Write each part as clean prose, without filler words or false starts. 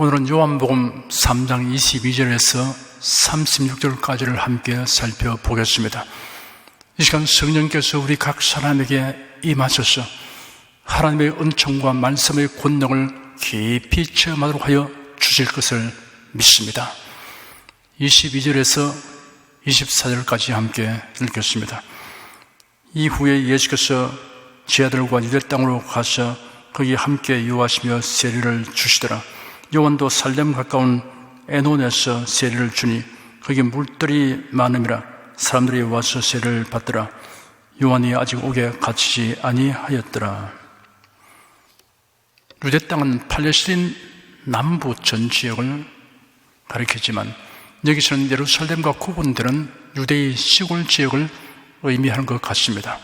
오늘은 요한복음 3장 22절에서 36절까지를 함께 살펴보겠습니다. 이 시간 성령께서 우리 각 사람에게 임하셔서 하나님의 은총과 말씀의 권능을 깊이 체험하도록 하여 주실 것을 믿습니다. 22절에서 24절까지 함께 읽겠습니다. 이후에 예수께서 제 아들과 유대 땅으로 가서 거기 함께 유하시며 세례를 주시더라. 요한도 살렘 가까운 에논에서 세례를 주니 거기 물들이 많음이라 사람들이 와서 세례를 받더라. 요한이 아직 옥에 갇히지 아니하였더라. 유대 땅은 팔레스틴 남부 전 지역을 가리키지만 여기서는 예루살렘과 구분되는 유대의 시골 지역을 의미하는 것 같습니다.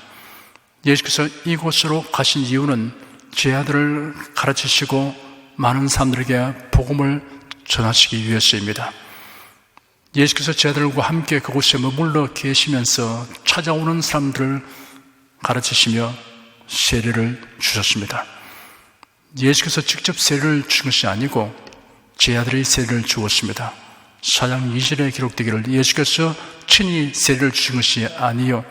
예수께서 이곳으로 가신 이유는 제 아들을 가르치시고 많은 사람들에게 복음을 전하시기 위해서입니다. 예수께서 제 아들과 함께 그곳에 머물러 계시면서 찾아오는 사람들을 가르치시며 세례를 주셨습니다. 예수께서 직접 세례를 주신 것이 아니고 제 아들이 세례를 주었습니다. 4장 2절에 기록되기를 예수께서 친히 세례를 주신 것이 아니요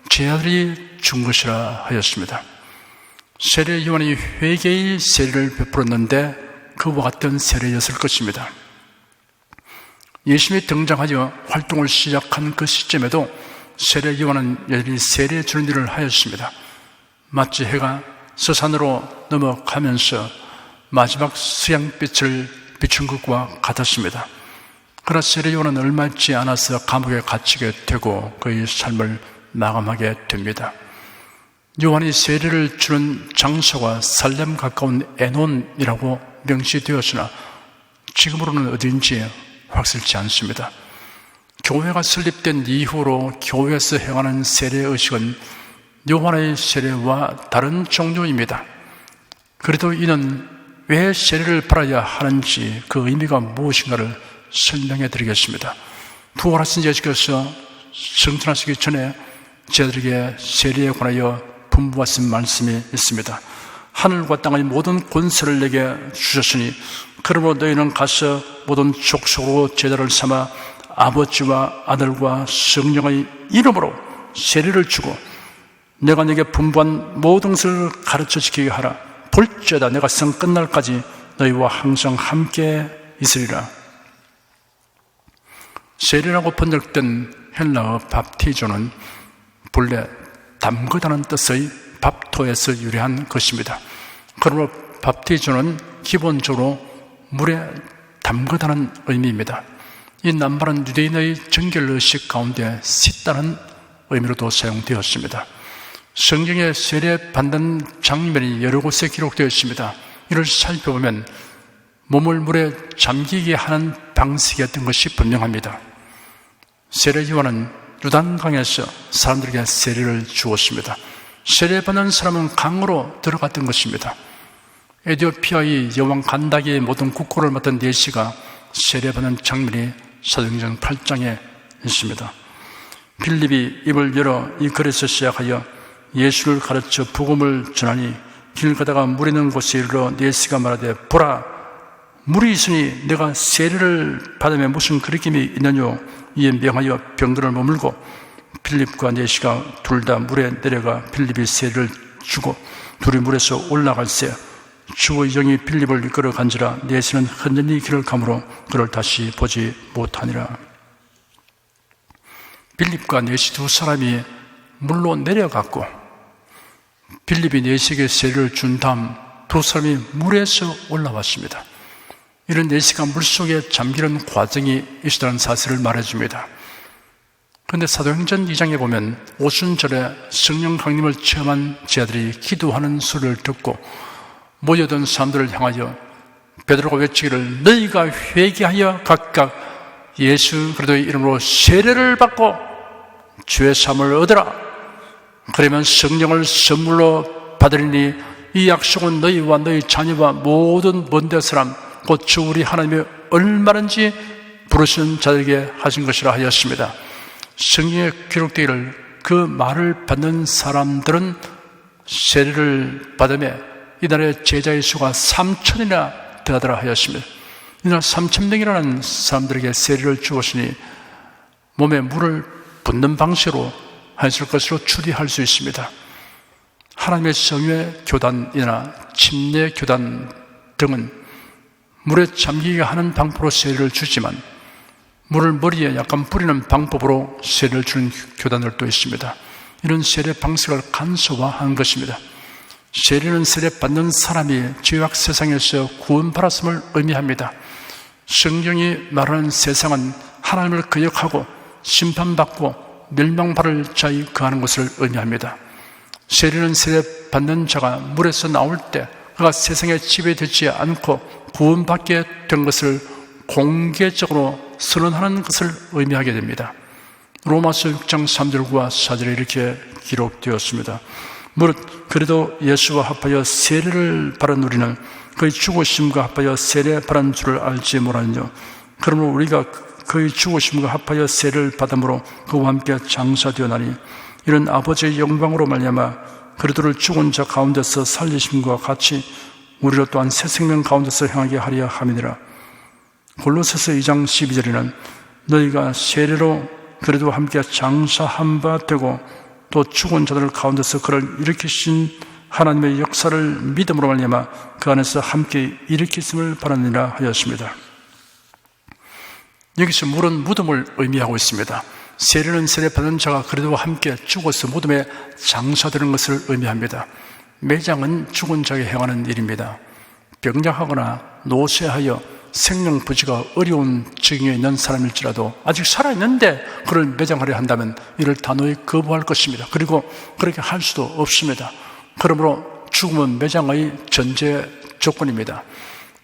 제 아들이 준 것이라 하였습니다. 세례 요한이 회개의 세례를 베풀었는데 그와 같은 세례였을 것입니다. 예수님이 등장하여 활동을 시작한 그 시점에도 세례 요한은 여전히 세례 주는 일을 하였습니다. 마치 해가 서산으로 넘어가면서 마지막 수양빛을 비춘 것과 같았습니다. 그러나 세례 요한은 얼마 있지 않아서 감옥에 갇히게 되고 그의 삶을 마감하게 됩니다. 요한이 세례를 주는 장소가 살렘 가까운 에논이라고 명시되었으나 지금으로는 어딘지 확실치 않습니다. 교회가 설립된 이후로 교회에서 행하는 세례 의식은 요한의 세례와 다른 종류입니다. 그래도 이는 왜 세례를 받아야 하는지 그 의미가 무엇인가를 설명해 드리겠습니다. 부활하신 예수께서 승천하시기 전에 저희들에게 세례에 관하여 분부하신 말씀이 있습니다. 하늘과 땅의 모든 권세를 내게 주셨으니 그러므로 너희는 가서 모든 족속으로 제자를 삼아 아버지와 아들과 성령의 이름으로 세례를 주고 내가 네게 분부한 모든 것을 가르쳐 지키게 하라. 볼지어다 내가 성 끝날까지 너희와 항상 함께 있으리라. 세례라고 번역된 헬라어 밥티조는 본래 담그다는 뜻의 밥토에서 유래한 것입니다. 그러므로 밥티조는 기본적으로 물에 담그다는 의미입니다. 이 낱말은 유대인의 정결의식 가운데 씻다는 의미로도 사용되었습니다. 성경에 세례 받는 장면이 여러 곳에 기록되어 있습니다. 이를 살펴보면 몸을 물에 잠기게 하는 방식이었던 것이 분명합니다. 세례 요한은 요단강에서 사람들에게 세례를 주었습니다. 세례받는 사람은 강으로 들어갔던 것입니다. 에티오피아의 여왕 간다기의 모든 국고를 맡은 내시가 세례받는 장면이 사도행전 8장에 있습니다. 빌립이 입을 열어 이 글에서 시작하여 예수를 가르쳐 복음을 전하니 길 가다가 물 있는 곳에 이르러 내시가 말하되 보라 물이 있으니 내가 세례를 받으면 무슨 거리낌이 있느뇨. 이에 명하여 병들을 머물고 빌립과 내시가 둘 다 물에 내려가 빌립이 세례를 주고 둘이 물에서 올라갈새 주의 영이 빌립을 이끌어 간지라 내시는 흔히 길을 가므로 그를 다시 보지 못하니라. 빌립과 내시 두 사람이 물로 내려갔고 빌립이 내시에게 세례를 준 다음 두 사람이 물에서 올라왔습니다. 이런 내시가 물속에 잠기는 과정이 있었다는 사실을 말해줍니다. 그런데 사도행전 2장에 보면 오순절에 성령 강림을 체험한 제자들이 기도하는 소리를 듣고 모여든 사람들을 향하여 베드로가 외치기를 너희가 회개하여 각각 예수 그리스도의 이름으로 세례를 받고 죄 사함을 얻으라. 그러면 성령을 선물로 받으리니 이 약속은 너희와 너희 자녀와 모든 먼데 사람 곧 주 우리 하나님이 얼마든지 부르시는 자들에게 하신 것이라 하였습니다. 성경에 기록되기를 그 말을 받는 사람들은 세례를 받으며 이날의 제자의 수가 3,000이나 되하더라 하였습니다. 이날 3,000명이라는 사람들에게 세례를 주었으니 몸에 물을 붓는 방식으로 하였을 것으로 추리할 수 있습니다. 하나님의 정의의 교단이나 침례 교단 등은 물에 잠기게 하는 방법으로 세례를 주지만 물을 머리에 약간 뿌리는 방법으로 세례를 주는 교단들도 있습니다. 이런 세례 방식을 간소화한 것입니다. 세례는 세례 받는 사람이 죄악 세상에서 구원받았음을 의미합니다. 성경이 말하는 세상은 하나님을 거역하고 심판받고 멸망받을 자에 거하는 것을 의미합니다. 세례는 세례 받는 자가 물에서 나올 때 그가 세상에 지배되지 않고 구원받게 된 것을 공개적으로 선언하는 것을 의미하게 됩니다. 로마서 6장 3절과 4절에 이렇게 기록되었습니다. 무릇 그래도 예수와 합하여 세례를 받은 우리는 그의 죽으심과 합하여 세례 받은 줄을 알지 못하느냐. 그러므로 우리가 그의 죽으심과 합하여 세례를 받음으로 그와 함께 장사되었나니 이런 아버지의 영광으로 말미암아 그리스도를 죽은 자 가운데서 살리심과 같이 우리로 또한 새 생명 가운데서 행하게 하려 함이니라. 골로새서 2장 12절에는 너희가 세례로 그리스도와 함께 장사한 바 되고 또 죽은 자들 가운데서 그를 일으키신 하나님의 역사를 믿음으로 말미암아 그 안에서 함께 일으켰음을 바라느니라 하였습니다. 여기서 물은 무덤을 의미하고 있습니다. 세례는 세례받은 자가 그리스도와 함께 죽어서 무덤에 장사되는 것을 의미합니다. 매장은 죽은 자에게 행하는 일입니다. 병약하거나 노쇠하여 생명 부지가 어려운 지경에 있는 사람일지라도 아직 살아있는데 그를 매장하려 한다면 이를 단호히 거부할 것입니다. 그리고 그렇게 할 수도 없습니다. 그러므로 죽음은 매장의 전제 조건입니다.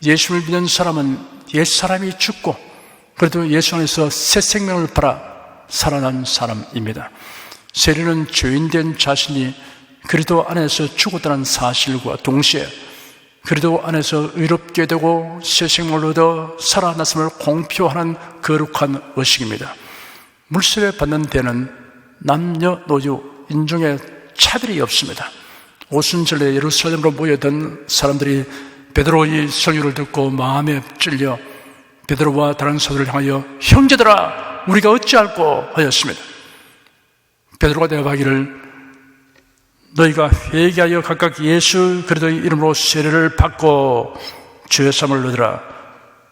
예수를 믿는 사람은 옛사람이 죽고 그래도 예수 안에서 새 생명을 받아 살아난 사람입니다. 세례는 죄인된 자신이 그리스도 안에서 죽었다는 사실과 동시에 그리스도 안에서 의롭게 되고 새 생명을 얻어 살아났음을 공표하는 거룩한 의식입니다. 물세례 받는 데는 남녀노소 인종의 차별이 없습니다. 오순절에 예루살렘으로 모여든 사람들이 베드로의 설교를 듣고 마음에 찔려 베드로와 다른 사도를 향하여 형제들아 우리가 어찌할꼬 하였습니다. 베드로가 대답하기를 너희가 회개하여 각각 예수 그리스도의 이름으로 세례를 받고 죄사함을 얻으라.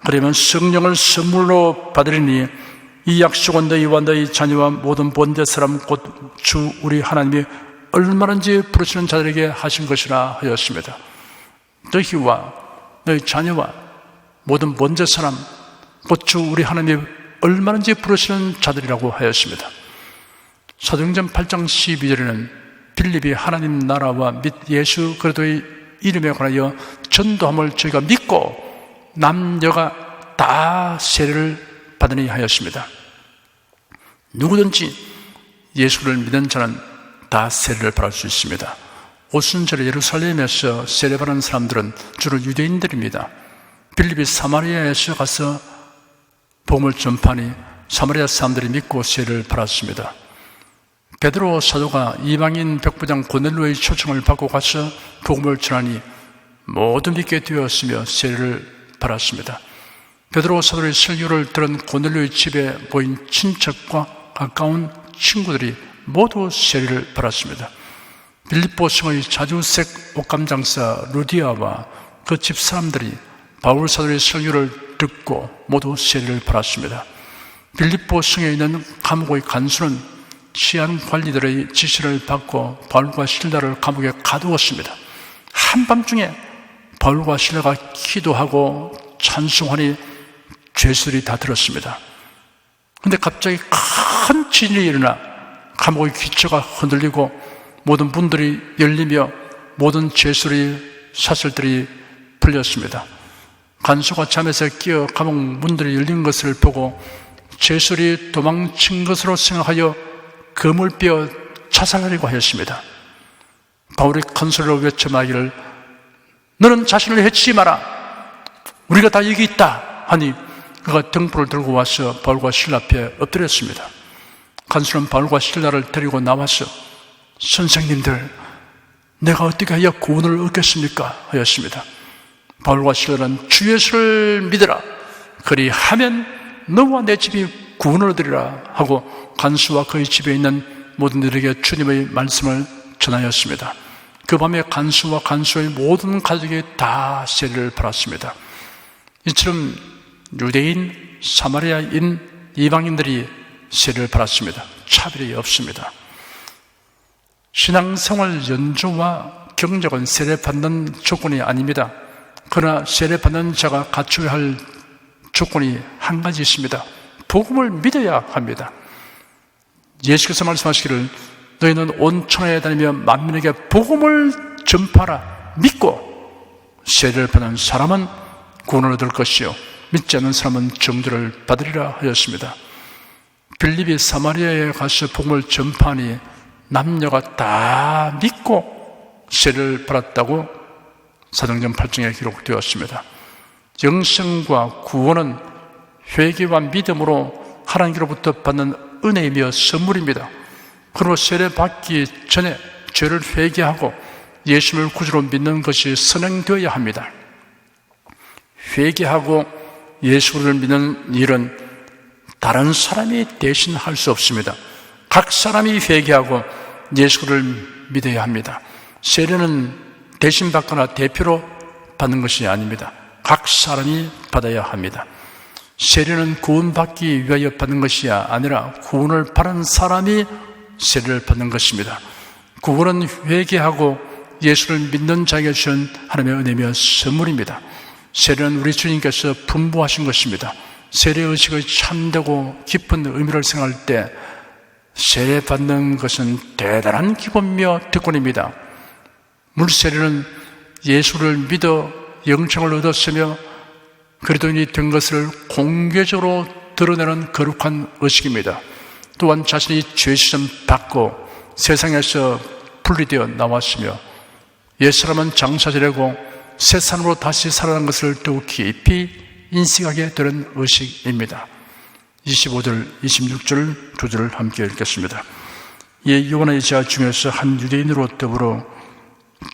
그러면 성령을 선물로 받으리니 이 약속은 너희와 너희 자녀와 모든 본대 사람 곧 주 우리 하나님이 얼마든지 부르시는 자들에게 하신 것이라 하였습니다. 너희와 너희 자녀와 모든 본대 사람 곧 주 우리 하나님이 얼마든지 부르시는 자들이라고 하였습니다. 사도행전 8장 12절에는 빌립이 하나님 나라와 및 예수 그리스도의 이름에 관하여 전도함을 저희가 믿고 남녀가 다 세례를 받으니 하였습니다. 누구든지 예수를 믿는 자는 다 세례를 받을 수 있습니다. 오순절에 예루살렘에서 세례받은 사람들은 주로 유대인들입니다. 빌립이 사마리아에서 가서 복음을 전파하니 사마리아 사람들이 믿고 세례를 받았습니다. 베드로 사도가 이방인 백부장 고넬료의 초청을 받고 가서 복음을 전하니 모두 믿게 되었으며 세례를 받았습니다. 베드로 사도의 설교를 들은 고넬료의 집에 모인 친척과 가까운 친구들이 모두 세례를 받았습니다. 빌립보 성의 자주색 옷감 장사 루디아와 그 집 사람들이 바울 사도의 설교를 듣고 모두 세례를 받았습니다. 빌립보 성에 있는 감옥의 간수는 치안 관리들의 지시를 받고 바울과 실라를 감옥에 가두었습니다. 한밤중에 바울과 실라가 기도하고 찬송하니 죄수들이 다 들었습니다. 그런데 갑자기 큰 지진이 일어나 감옥의 기초가 흔들리고 모든 문들이 열리며 모든 죄수들의 사슬들이 풀렸습니다. 간수가 잠에서 깨어 감옥 문들이 열린 것을 보고 죄수들이 도망친 것으로 생각하여 금을 빼어 자살하려고 하였습니다. 바울이 큰 소리로 외쳐 말하기를 너는 자신을 해치지 마라. 우리가 다 여기 있다 하니 그가 등불을 들고 와서 바울과 실라 앞에 엎드렸습니다. 간수는 바울과 실라를 데리고 나와서 선생님들 내가 어떻게 하여 구원을 얻겠습니까? 하였습니다. 바울과 실라는 주 예수를 믿으라. 그리하면 너와 내 집이 구원을 얻으리라 하고 간수와 그의 집에 있는 모든 이들에게 주님의 말씀을 전하였습니다. 그 밤에 간수와 간수의 모든 가족이 다 세례를 받았습니다. 이처럼 유대인, 사마리아인, 이방인들이 세례를 받았습니다. 차별이 없습니다. 신앙생활 연주와 경력은 세례받는 조건이 아닙니다. 그러나 세례받는 자가 갖춰야 할 조건이 한 가지 있습니다. 복음을 믿어야 합니다. 예수께서 말씀하시기를 너희는 온 천하에 다니며 만민에게 복음을 전파하라. 믿고 세례를 받는 사람은 구원을 얻을 것이요 믿지 않는 사람은 정죄를 받으리라 하였습니다. 빌립이 사마리아에 가서 복음을 전파하니 남녀가 다 믿고 세례를 받았다고 사도행전 8장에 기록되었습니다. 영생과 구원은 회개와 믿음으로 하나님께로부터 받는 은혜이며 선물입니다. 그러므로 세례받기 전에 죄를 회개하고 예수를 구주로 믿는 것이 선행되어야 합니다. 회개하고 예수를 믿는 일은 다른 사람이 대신 할 수 없습니다. 각 사람이 회개하고 예수를 믿어야 합니다. 세례는 대신 받거나 대표로 받는 것이 아닙니다. 각 사람이 받아야 합니다. 세례는 구원받기 위하여 받는 것이 아니라 구원을 받은 사람이 세례를 받는 것입니다. 구원은 회개하고 예수를 믿는 자에게 주신 하나님의 은혜며 선물입니다. 세례는 우리 주님께서 분부하신 것입니다. 세례의식의 참되고 깊은 의미를 생각할 때 세례받는 것은 대단한 기쁨이며 특권입니다. 물세례는 예수를 믿어 영생을 얻었으며 그리스도인이 된 것을 공개적으로 드러내는 거룩한 의식입니다. 또한 자신이 죄시름 받고 세상에서 분리되어 나왔으며 옛사람은 장사지내고 새 사람으로 다시 살아난 것을 더욱 깊이 인식하게 되는 의식입니다. 25절, 26절 두 절을 함께 읽겠습니다. 예, 요한의 제자 중에서 한 유대인으로 더불어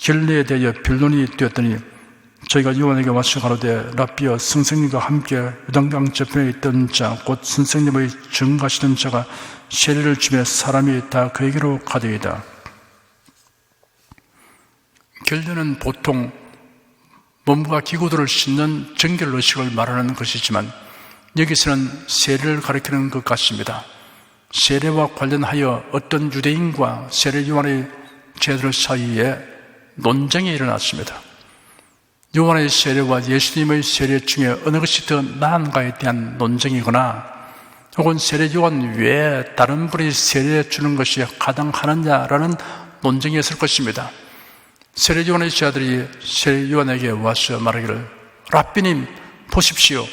결례에 대하여 변론이 되었더니 저희가 요한에게 와서 가로되 라삐여 선생님과 함께 요단강 저편에 있던 자 곧 선생님의 증거하시던 자가 세례를 주며 사람이 다 그에게로 가되이다. 결례는 보통 몸과 기구들을 씻는 정결 의식을 말하는 것이지만 여기서는 세례를 가리키는 것 같습니다. 세례와 관련하여 어떤 유대인과 세례 요한의 제자들 사이에 논쟁이 일어났습니다. 요한의 세례와 예수님의 세례 중에 어느 것이 더 나은가에 대한 논쟁이거나 혹은 세례 요한 외에 다른 분이 세례 주는 것이 가당하느냐라는 논쟁이었을 것입니다. 세례 요한의 제자들이 세례 요한에게 와서 말하기를 라삐님 보십시오.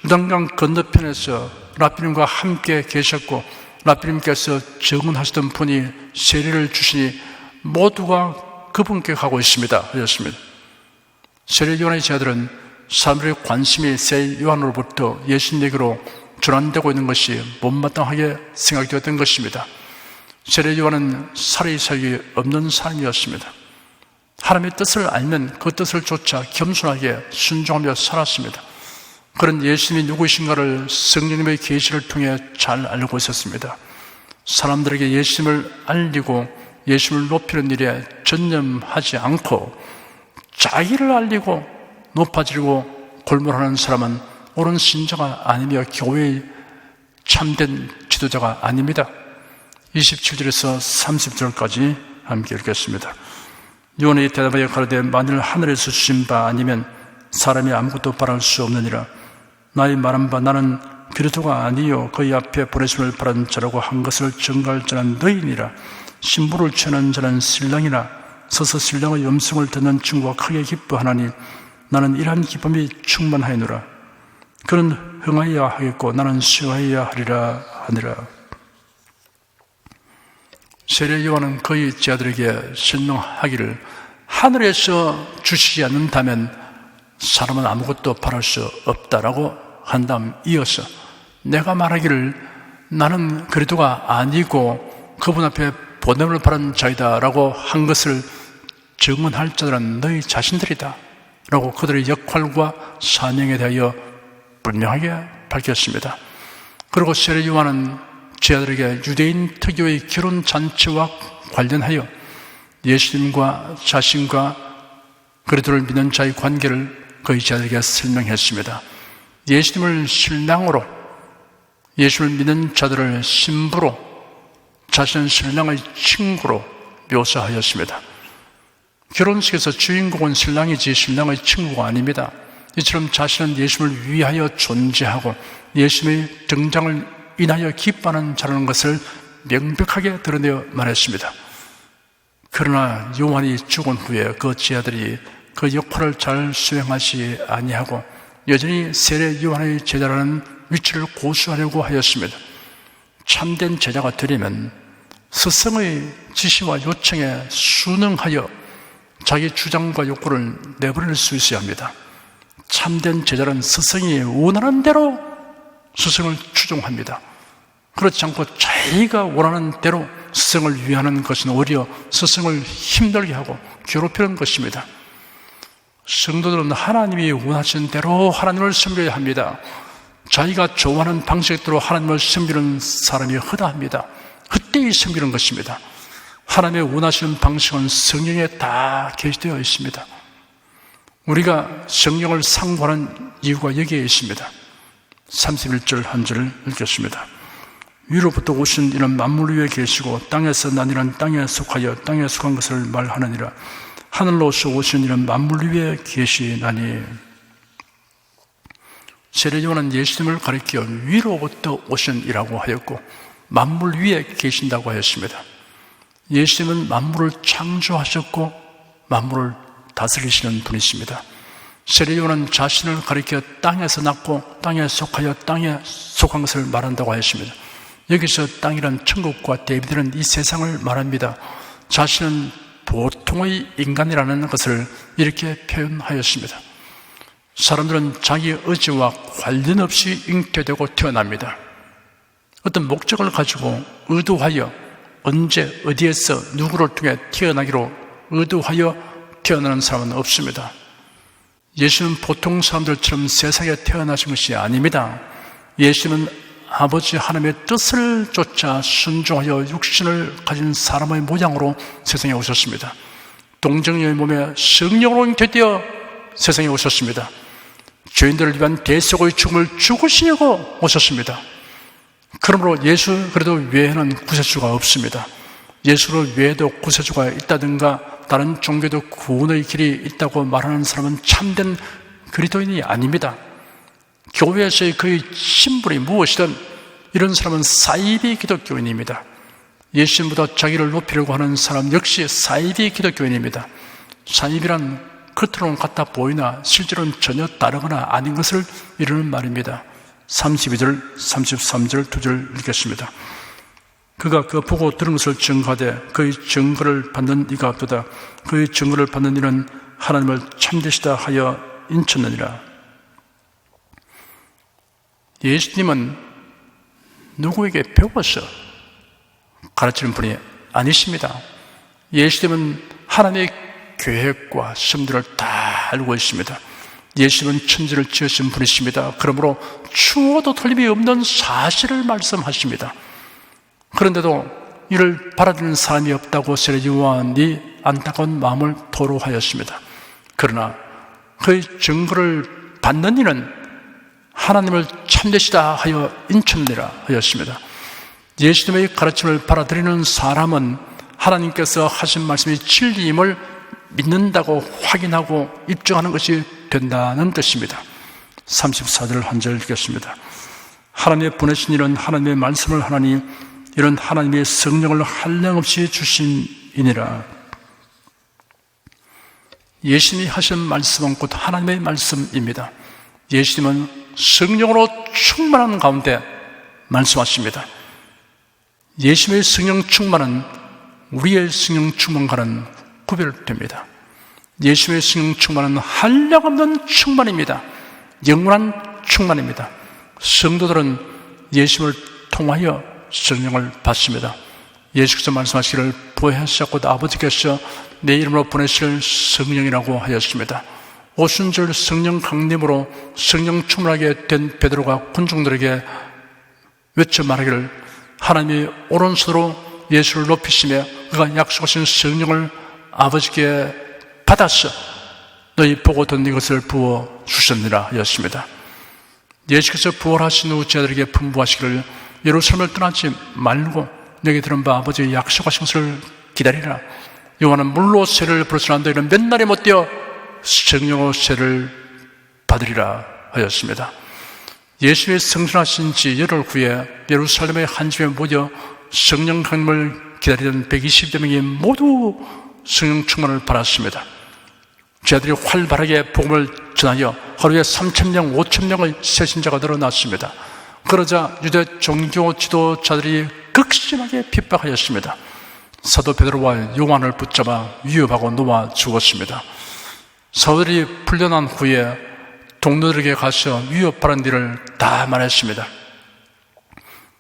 요단강 건너편에서 라삐님과 함께 계셨고 라삐님께서 증언하시던 분이 세례를 주시니 모두가 그분께 가고 있습니다 하셨습니다. 세례 요한의 제자들은 사람들의 관심이 세례 요한으로부터 예수님에게로 전환되고 있는 것이 못마땅하게 생각되었던 것입니다. 세례 요한은 살이 사육이 없는 사람이었습니다. 하나님의 뜻을 알면 그 뜻을 쫓아 겸손하게 순종하며 살았습니다. 그런 예수님이 누구이신가를 성령님의 계시를 통해 잘 알고 있었습니다. 사람들에게 예수님을 알리고 예수님을 높이는 일에 전념하지 않고 자기를 알리고 높아지려고 골몰하는 사람은 옳은 신자가 아니며 교회의 참된 지도자가 아닙니다. 27절에서 30절까지 함께 읽겠습니다. 요한이 대답하여 가로되 만일 하늘에서 주신 바 아니면 사람이 아무것도 바랄 수 없느니라. 나의 말한 바 나는 그리스도가 아니요 그의 앞에 보내심을 바란 자라고 한 것을 증거할 자는 너희니라. 신부를 취하는 자는 신랑이라. 서서 신랑의 음성을 듣는 친구가 크게 기뻐하나니 나는 이러한 기쁨이 충만하였노라. 그는 흥하여야 하겠고 나는 쉬어야 하리라 하니라. 세례 요한은 그의 제자들에게 설명하기를 하늘에서 주시지 않는다면 사람은 아무것도 바랄 수 없다라고 한 다음 이어서 내가 말하기를 나는 그리스도가 아니고 그분 앞에 보냄을 바란 자이다라고 한 것을 증언할 자들은 너희 자신들이다 라고 그들의 역할과 사명에 대하여 분명하게 밝혔습니다. 그리고 세례 요한은 제자들에게 유대인 특유의 결혼 잔치와 관련하여 예수님과 자신과 그리스도를 믿는 자의 관계를 그의 제자들에게 설명했습니다. 예수님을 신랑으로, 예수를 믿는 자들을 신부로, 자신은 신랑의 친구로 묘사하였습니다. 결혼식에서 주인공은 신랑이지 신랑의 친구가 아닙니다. 이처럼 자신은 예수님을 위하여 존재하고 예수님의 등장을 인하여 기뻐하는 자라는 것을 명백하게 드러내어 말했습니다. 그러나 요한이 죽은 후에 그 제자들이 그 역할을 잘 수행하지 아니하고 여전히 세례 요한의 제자라는 위치를 고수하려고 하였습니다. 참된 제자가 되려면 스승의 지시와 요청에 순응하여 자기 주장과 욕구를 내버릴 수 있어야 합니다. 참된 제자는 스승이 원하는 대로 스승을 추종합니다. 그렇지 않고 자기가 원하는 대로 스승을 위하는 것은 오히려 스승을 힘들게 하고 괴롭히는 것입니다. 성도들은 하나님이 원하시는 대로 하나님을 섬겨야 합니다. 자기가 좋아하는 방식대로 하나님을 섬기는 사람이 허다합니다. 헛되이 섬기는 것입니다. 하나님의 원하시는 방식은 성경에 다 게시되어 있습니다. 우리가 성경을 상고하는 이유가 여기에 있습니다. 31절 한 절을 읽겠습니다. 위로부터 오신 이는 만물 위에 계시고 땅에서 난 이는 땅에 속하여 땅에 속한 것을 말하느니라. 하늘로서 오신 이는 만물 위에 계시나니. 세례 요한은 예수님을 가리켜 위로부터 오신 이라고 하였고 만물 위에 계신다고 하였습니다. 예수님은 만물을 창조하셨고 만물을 다스리시는 분이십니다. 세례 요한은 자신을 가리켜 땅에서 났고 땅에 속하여 땅에 속한 것을 말한다고 하였습니다. 여기서 땅이란 천국과 대비되는 이 세상을 말합니다. 자신은 보통의 인간이라는 것을 이렇게 표현하였습니다. 사람들은 자기 의지와 관련 없이 잉태되고 태어납니다. 어떤 목적을 가지고 의도하여 언제 어디에서 누구를 통해 태어나기로 의도하여 태어나는 사람은 없습니다. 예수는 보통 사람들처럼 세상에 태어나신 것이 아닙니다. 예수는 아버지 하나님의 뜻을 쫓아 순종하여 육신을 가진 사람의 모양으로 세상에 오셨습니다. 동정녀의 몸에 성령으로 잉태되어 세상에 오셨습니다. 죄인들을 위한 대속의 죽음을 죽으시려고 오셨습니다. 그러므로 예수 그래도 외에는 구세주가 없습니다. 예수를 외에도 구세주가 있다든가 다른 종교도 구원의 길이 있다고 말하는 사람은 참된 그리스도인이 아닙니다. 교회에서의 그의 신분이 무엇이든 이런 사람은 사이비 기독교인입니다. 예수님보다 자기를 높이려고 하는 사람 역시 사이비 기독교인입니다. 사이비란 겉으로는 같아 보이나 실제로는 전혀 다르거나 아닌 것을 이루는 말입니다. 32절, 33절 두 절 읽겠습니다. 그가 그 보고 들은 것을 증거하되 그의 증거를 받는 이가 없도다. 그의 증거를 받는 이는 하나님을 참되시다 하여 인쳤느니라. 예수님은 누구에게 배워서 가르치는 분이 아니십니다. 예수님은 하나님의 계획과 심들을 다 알고 있습니다. 예수님은 천지를 지으신 분이십니다. 그러므로 추워도 틀림이 없는 사실을 말씀하십니다. 그런데도 이를 받아들이는 사람이 없다고 세례 요한이 안타까운 마음을 토로하였습니다. 그러나 그의 증거를 받는 이는 하나님을 참되시다 하여 인쳤느니라 하였습니다. 예수님의 가르침을 받아들이는 사람은 하나님께서 하신 말씀이 진리임을 믿는다고 확인하고 입증하는 것이 된다는 뜻입니다. 34절 한 절 읽겠습니다. 하나님의 보내신 이는 하나님의 말씀을 하나니 이런 하나님의 성령을 한량없이 주신이니라. 예수님이 하신 말씀은 곧 하나님의 말씀입니다. 예수님은 성령으로 충만한 가운데 말씀하십니다. 예수님의 성령 충만은 우리의 성령 충만과는 구별됩니다. 예수님의 성령 충만은 한량없는 충만입니다. 영원한 충만입니다. 성도들은 예수님을 통하여 성령을 받습니다. 예수께서 말씀하시기를 부활하셨고 아버지께서 내 이름으로 보내실 성령이라고 하였습니다. 오순절 성령 강림으로 성령 충만하게 된 베드로가 군중들에게 외쳐 말하기를 하나님이 오른손으로 예수를 높이시며 그가 약속하신 성령을 아버지께 받았어 너희 보고 듣는 이것을 부어주셨느라 하였습니다. 예수께서 부활하신 후 제자들에게 분부하시기를 예루살렘을 떠나지 말고 너에게 들은 바 아버지의 약속하신 것을 기다리라. 요한은 물로 세를 부르시나 너희는 몇 날에 못 되어 성령으로 세를 받으리라 하였습니다. 예수의 승천하신 지 열흘 후에 예루살렘의 한 집에 모여 성령 강림을 기다리던 120여 명이 모두 성령 충만을 받았습니다. 제자들이 활발하게 복음을 전하여 하루에 3,000명, 5,000명의 새신자가 늘어났습니다. 그러자 유대 종교 지도자들이 극심하게 핍박하였습니다. 사도 베드로와 요한을 붙잡아 위협하고 놓아 죽었습니다. 사도들이 풀려난 후에 동료들에게 가서 위협하는 일을 다 말했습니다.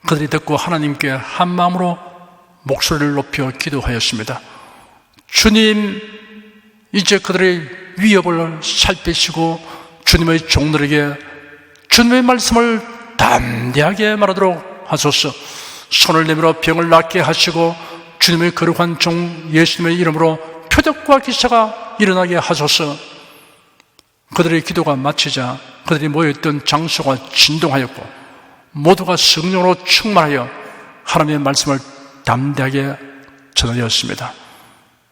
그들이 듣고 하나님께 한 마음으로 목소리를 높여 기도하였습니다. 주님, 이제 그들의 위협을 살피시고 주님의 종들에게 주님의 말씀을 담대하게 말하도록 하소서. 손을 내밀어 병을 낫게 하시고 주님의 거룩한 종 예수님의 이름으로 표적과 기사가 일어나게 하소서. 그들의 기도가 마치자 그들이 모여있던 장소가 진동하였고 모두가 성령으로 충만하여 하나님의 말씀을 담대하게 전하였습니다.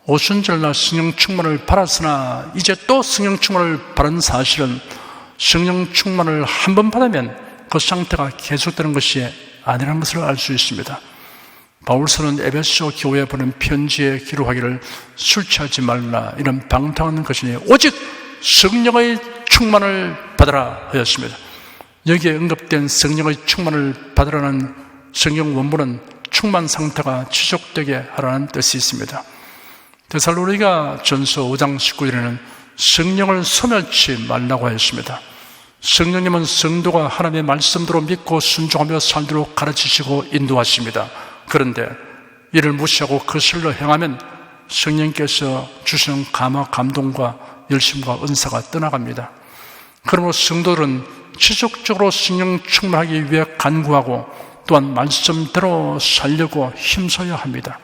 오순절날 성령 충만을 받았으나 이제 또 성령 충만을 받은 사실은 성령 충만을 한 번 받으면 그 상태가 계속되는 것이 아니라는 것을 알 수 있습니다. 바울서는 에베소 교회에 보낸 편지에 기록하기를 술 취하지 말라 이런 방탕한 것이니 오직 성령의 충만을 받으라 하였습니다. 여기에 언급된 성령의 충만을 받으라는 성경 원문은 충만 상태가 지속되게 하라는 뜻이 있습니다. 데살로니가 전서 5장 19절에는 성령을 소멸치 말라고 하였습니다. 성령님은 성도가 하나님의 말씀대로 믿고 순종하며 살도록 가르치시고 인도하십니다. 그런데 이를 무시하고 거슬러 행하면 성령께서 주시는 감동과 열심과 은사가 떠나갑니다. 그러므로 성도들은 지속적으로 성령 충만하기 위해 간구하고 또한 말씀대로 살려고 힘써야 합니다.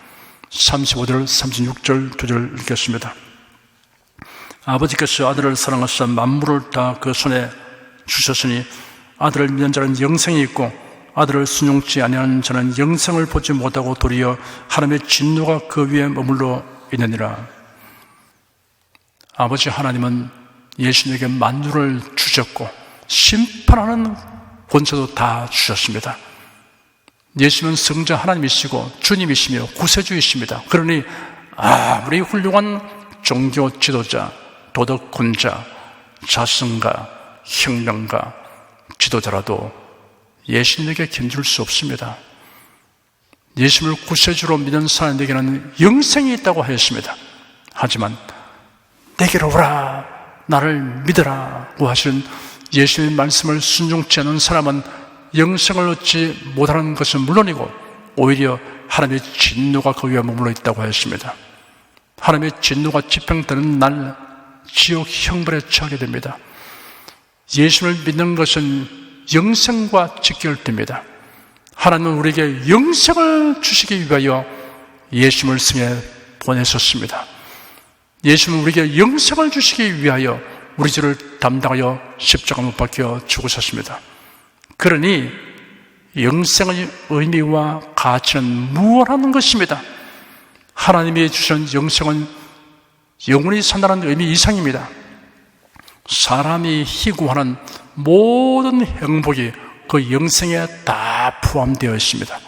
35절, 36절, 2절 읽겠습니다. 아버지께서 아들을 사랑하사 만물을 다 그 손에 주셨으니 아들을 믿는 자는 영생이 있고 아들을 순종치 아니하는 자는 영생을 보지 못하고 도리어 하나님의 진노가 그 위에 머물러 있느니라. 아버지 하나님은 예수님에게 만유를 주셨고 심판하는 권세도 다 주셨습니다. 예수님은 성자 하나님이시고 주님이시며 구세주이십니다. 그러니 아무리 훌륭한 종교 지도자, 도덕군자, 자승가, 혁명가, 지도자라도 예수님에게 견줄 수 없습니다. 예수님을 구세주로 믿는 사람에게는 영생이 있다고 하였습니다. 하지만 내게로 오라, 나를 믿으라고 하시는 예수님의 말씀을 순종치 않은 사람은 영생을 얻지 못하는 것은 물론이고 오히려 하나님의 진노가 그 위에 머물러 있다고 하였습니다. 하나님의 진노가 집행되는 날 지옥 형벌에 처하게 됩니다. 예수를 믿는 것은 영생과 직결됩니다. 하나님은 우리에게 영생을 주시기 위하여 예수님을 승에 보내셨습니다. 예수님은 우리에게 영생을 주시기 위하여 우리 죄를 담당하여 십자가 못 박혀 죽으셨습니다. 그러니 영생의 의미와 가치는 무한한 것입니다. 하나님이 주신 영생은 영원히 산다는 의미 이상입니다. 사람이 희구하는 모든 행복이 그 영생에 다 포함되어 있습니다.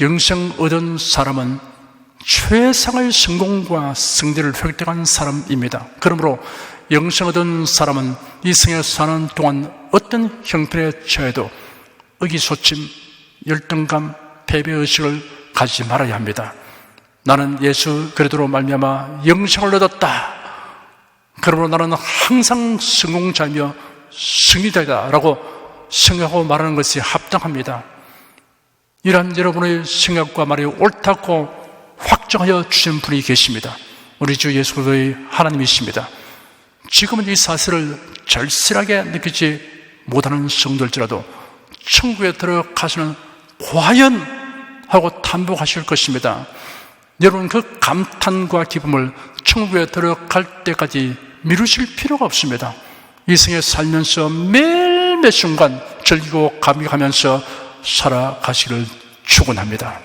영생 얻은 사람은 최상의 성공과 승리를 획득한 사람입니다. 그러므로 영생 얻은 사람은 이 생에 사는 동안 어떤 형편에 처해도 의기소침, 열등감, 패배의식을 가지지 말아야 합니다. 나는 예수 그리스도로 말미암아 영생을 얻었다. 그러므로 나는 항상 성공자이며 승리자이다 라고 생각하고 말하는 것이 합당합니다. 이러한 여러분의 생각과 말이 옳다고 확정하여 주신 분이 계십니다. 우리 주 예수 그리스도의 하나님이십니다. 지금은 이 사실을 절실하게 느끼지 못하는 성도일지라도 천국에 들어가시는 과연 하고 탐복하실 것입니다. 여러분, 그 감탄과 기쁨을 천국에 들어갈 때까지 미루실 필요가 없습니다. 이 생에 살면서 매일 매 순간 즐기고 감격하면서 살아가시기를 축원합니다.